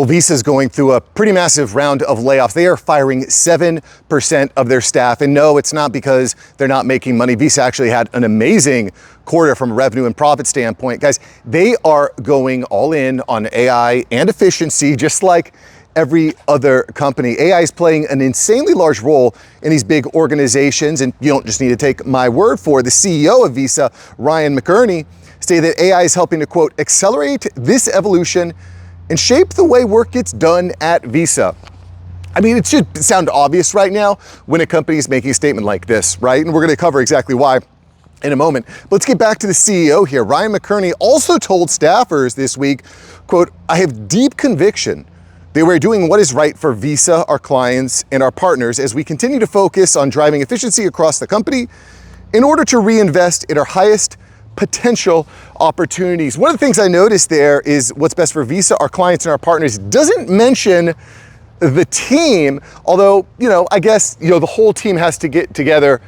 Well, Visa is going through a pretty massive round of layoffs. They are firing 7% of their staff. And no, it's not because they're not making money. Visa actually had an amazing quarter from a revenue and profit standpoint. Guys, they are going all in on AI and efficiency, just like every other company. AI is playing an insanely large role in these big organizations. And you don't just need to take my word for it. The CEO of Visa, Ryan McInerney, stated that AI is helping to, quote, accelerate this evolution and shape the way work gets done at Visa. I mean, it should sound obvious right now when a company is making a statement like this, right? And we're going to cover exactly why in a moment. But let's get back to the CEO here. Ryan McInerney also told staffers this week, quote, "I have deep conviction that we're doing what is right for Visa, our clients, and our partners as we continue to focus on driving efficiency across the company in order to reinvest in our highest potential opportunities." One of the things I noticed there is what's best for Visa, our clients, and our partners. Doesn't mention the team, although, I guess, the whole team has to get together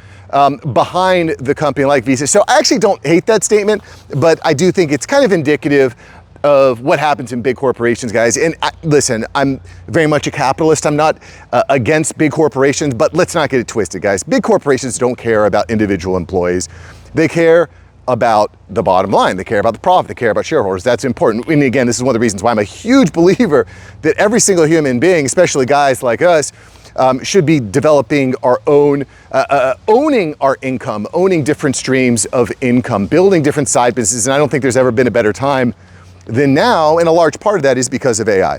behind the company like Visa. So I actually don't hate that statement, but I do think it's kind of indicative of what happens in big corporations, guys. And listen, I'm very much a capitalist. I'm not against big corporations, but let's not get it twisted, guys. Big corporations don't care about individual employees. They care about the bottom line. They care about the profit. They care about shareholders. That's important. And again, this is one of the reasons why I'm a huge believer that every single human being, especially guys like us, should be developing our own, owning our income, owning different streams of income, building different side businesses. And I don't think there's ever been a better time than now. And a large part of that is because of AI.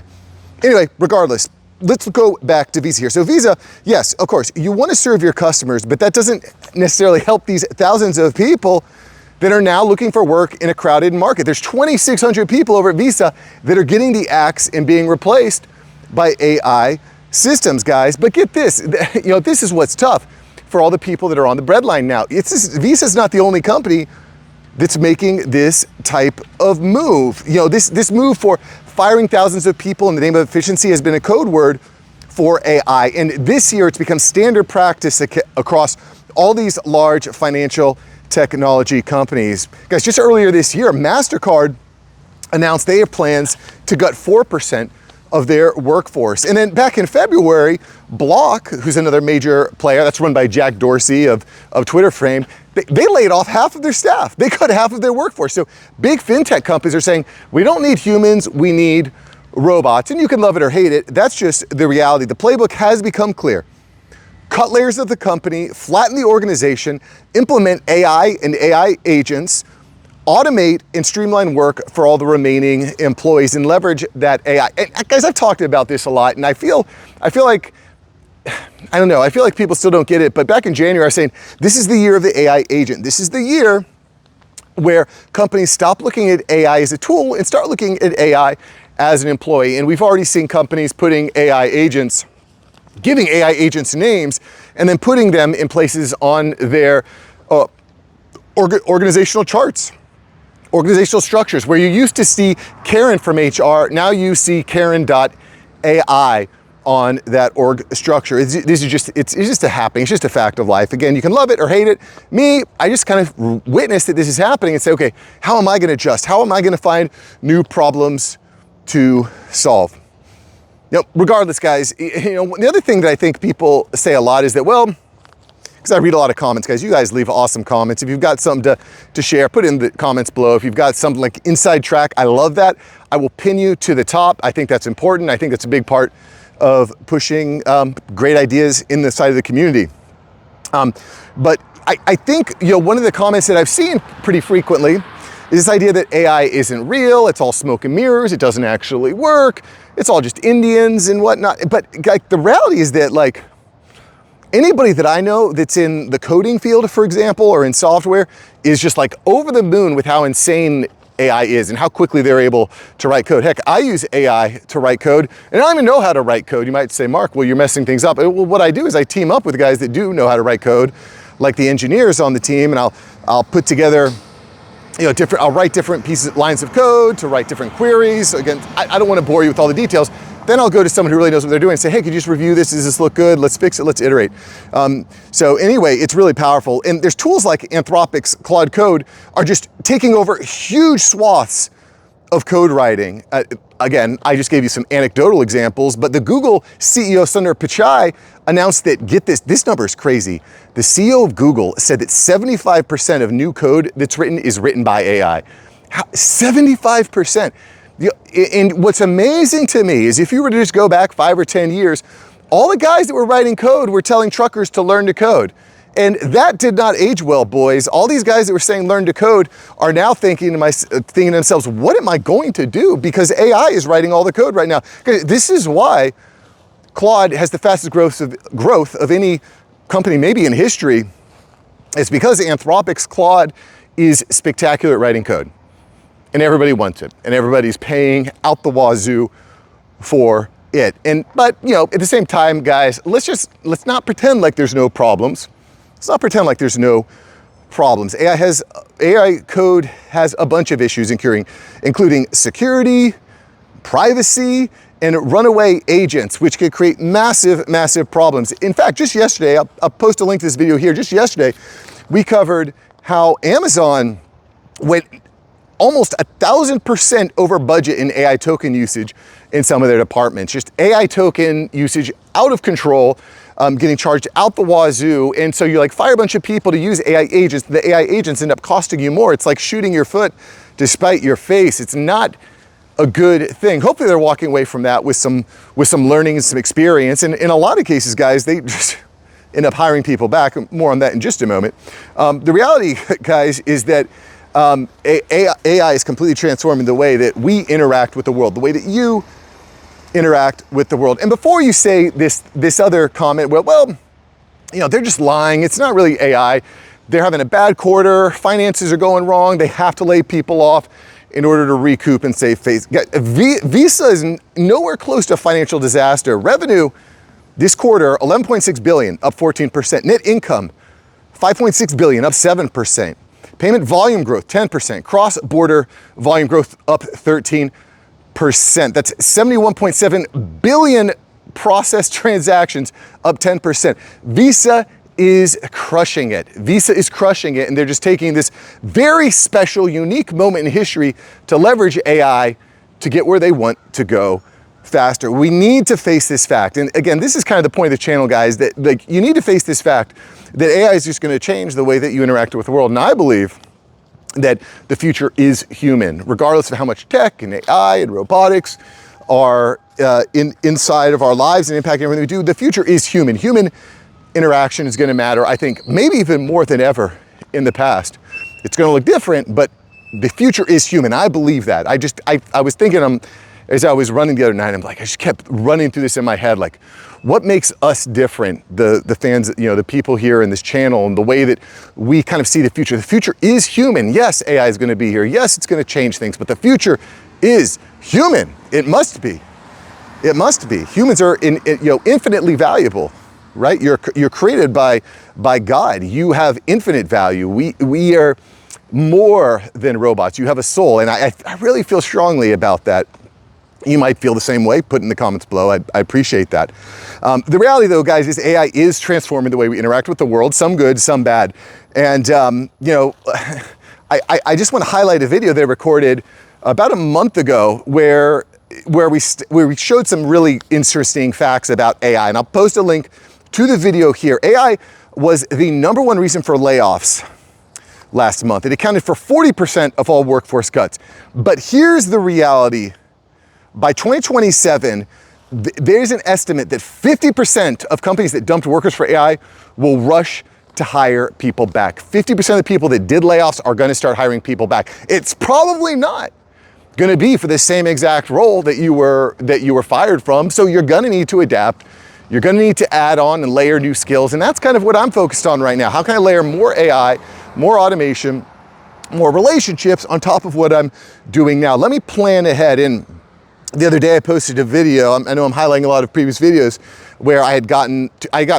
Anyway, regardless, let's go back to Visa here. So Visa, yes, of course, you want to serve your customers, but that doesn't necessarily help these thousands of people that are now looking for work in a crowded market. There's 2,600 people over at Visa that are getting the axe and being replaced by AI systems, guys. But get this, this is what's tough for all the people that are on the breadline now. Visa's not the only company that's making this type of move. This move for firing thousands of people in the name of efficiency has been a code word for AI. And this year it's become standard practice across all these large financial technology companies. Guys, just earlier this year, MasterCard announced they have plans to gut 4% of their workforce. And then back in February, Block, who's another major player, that's run by Jack Dorsey of Twitter fame, they laid off half of their staff. They cut half of their workforce. So big fintech companies are saying, we don't need humans, we need robots. And you can love it or hate it. That's just the reality. The playbook has become clear. Cut layers of the company, flatten the organization, implement AI and AI agents, automate and streamline work for all the remaining employees, and leverage that AI. And guys, I've talked about this a lot, and I feel like, I don't know, I feel like people still don't get it, but back in January, I was saying, this is the year of the AI agent. This is the year where companies stop looking at AI as a tool and start looking at AI as an employee. And we've already seen companies putting giving AI agents names and then putting them in places on their organizational charts, organizational structures. Where you used to see Karen from HR, now you see Karen.ai on that org structure. It's just a happening. It's just a fact of life. Again, you can love it or hate it. Me, I just kind of witness that this is happening and say, okay, how am I going to adjust? How am I going to find new problems to solve? Regardless, guys, the other thing that I think people say a lot is that, well, because I read a lot of comments, guys, you guys leave awesome comments. If you've got something to share, put in the comments below. If you've got something like inside track, I love that. I will pin you to the top. I think that's important. I think that's a big part of pushing great ideas in the side of the community. But I think, one of the comments that I've seen pretty frequently is this idea that AI isn't real. It's all smoke and mirrors. It doesn't actually work. It's all just Indians and whatnot. But the reality is that anybody that I know that's in the coding field, for example, or in software, is just over the moon with how insane AI is and how quickly they're able to write code. Heck, I use AI to write code, and I don't even know how to write code. You might say, Mark, well, you're messing things up. Well, what I do is I team up with guys that do know how to write code, like the engineers on the team, and I'll put together I'll write different lines of code to write different queries. Again, I don't want to bore you with all the details. Then I'll go to someone who really knows what they're doing and say, hey, could you just review this? Does this look good? Let's fix it. Let's iterate. So anyway, it's really powerful. And there's tools like Anthropic's Claude Code are just taking over huge swaths of code writing. Again, I just gave you some anecdotal examples, but the Google CEO Sundar Pichai announced that, get this, this number is crazy. The CEO of Google said that 75% of new code that's written is written by AI. 75%. And what's amazing to me is if you were to just go back 5 or 10 years, all the guys that were writing code were telling truckers to learn to code. And that did not age well, boys. All these guys that were saying learn to code are now thinking to themselves, what am I going to do? Because AI is writing all the code right now. This is why Claude has the fastest growth of any company maybe in history. It's because Anthropic's Claude is spectacular at writing code. And everybody wants it. And everybody's paying out the wazoo for it. But you know, at the same time, guys, let's not pretend like there's no problems. Let's not pretend like there's no problems. AI code has a bunch of issues, including security, privacy, and runaway agents, which could create massive, massive problems. In fact, just yesterday, I'll post a link to this video here. Just yesterday, we covered how Amazon went almost 1,000% over budget in AI token usage in some of their departments. Just AI token usage out of control, getting charged out the wazoo. And so you like fire a bunch of people to use AI agents. The AI agents end up costing you more. It's like shooting your foot despite your face. It's not a good thing. Hopefully they're walking away from that with some learning and some experience. And in a lot of cases, guys, they just end up hiring people back. More on that in just a moment. The reality, guys, is that AI is completely transforming the way that we interact with the world, the way that you interact with the world. And before you say this other comment, well, you know, they're just lying. It's not really AI. They're having a bad quarter. Finances are going wrong. They have to lay people off in order to recoup and save face. Visa is nowhere close to a financial disaster. Revenue this quarter, 11.6 billion, up 14%. Net income, 5.6 billion, up 7%. Payment volume growth, 10%. Cross-border volume growth, up 13%. That's 71.7 billion processed transactions, up 10%. Visa is crushing it. Visa is crushing it, and they're just taking this very special, unique moment in history to leverage AI to get where they want to go faster. We need to face this fact. And again, this is kind of the point of the channel, guys, that like you need to face this fact that AI is just going to change the way that you interact with the world. And I believe that the future is human, regardless of how much tech and AI and robotics are inside of our lives and impacting everything we do. The future is human. Human interaction is going to matter, I think, maybe even more than ever in the past. It's going to look different, but the future is human. I believe that. I was thinking, as I was running the other night, I'm like, I just kept running through this in my head, like, what makes us different, the fans, you know, the people here in this channel, and the way that we kind of see the future. The future is human. Yes, AI is going to be here. Yes, it's going to change things, but the future is human. It must be. It must be. Humans are infinitely valuable, right? You're created by God. You have infinite value. We are more than robots. You have a soul, and I really feel strongly about that. You might feel the same way. Put in the comments below. I appreciate that. The reality, though, guys, is AI is transforming the way we interact with the world. Some good, some bad. And I just want to highlight a video they recorded about a month ago where we showed some really interesting facts about AI. And I'll post a link to the video here. AI was the #1 reason for layoffs last month. It accounted for 40% of all workforce cuts. But here's the reality. By 2027, there's an estimate that 50% of companies that dumped workers for AI will rush to hire people back. 50% of the people that did layoffs are going to start hiring people back. It's probably not going to be for the same exact role that you were fired from. So you're going to need to adapt. You're going to need to add on and layer new skills. And that's kind of what I'm focused on right now. How can I layer more AI, more automation, more relationships on top of what I'm doing now? Let me plan ahead. And the other day I posted a video, I know I'm highlighting a lot of previous videos, where I got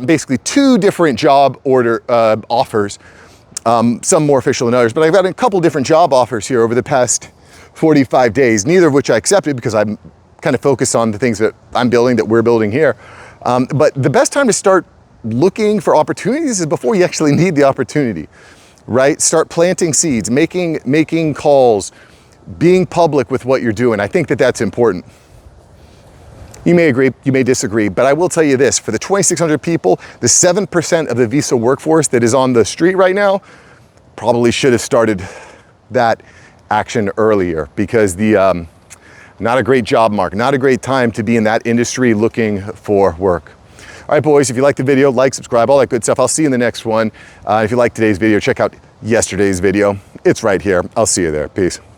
basically 2 different job offers, some more official than others, but I've got a couple different job offers here over the past 45 days, neither of which I accepted because I'm kind of focused on the things that I'm building, that we're building here. But the best time to start looking for opportunities is before you actually need the opportunity, right? Start planting seeds, making calls, being public with what you're doing. I think that that's important. You may agree, you may disagree, but I will tell you this, for the 2,600 people, the 7% of the visa workforce that is on the street right now probably should have started that action earlier, because the not a great job market, not a great time to be in that industry looking for work. All right, boys, if you liked the video, like, subscribe, all that good stuff. I'll see you in the next one. If you liked today's video, check out yesterday's video. It's right here. I'll see you there. Peace.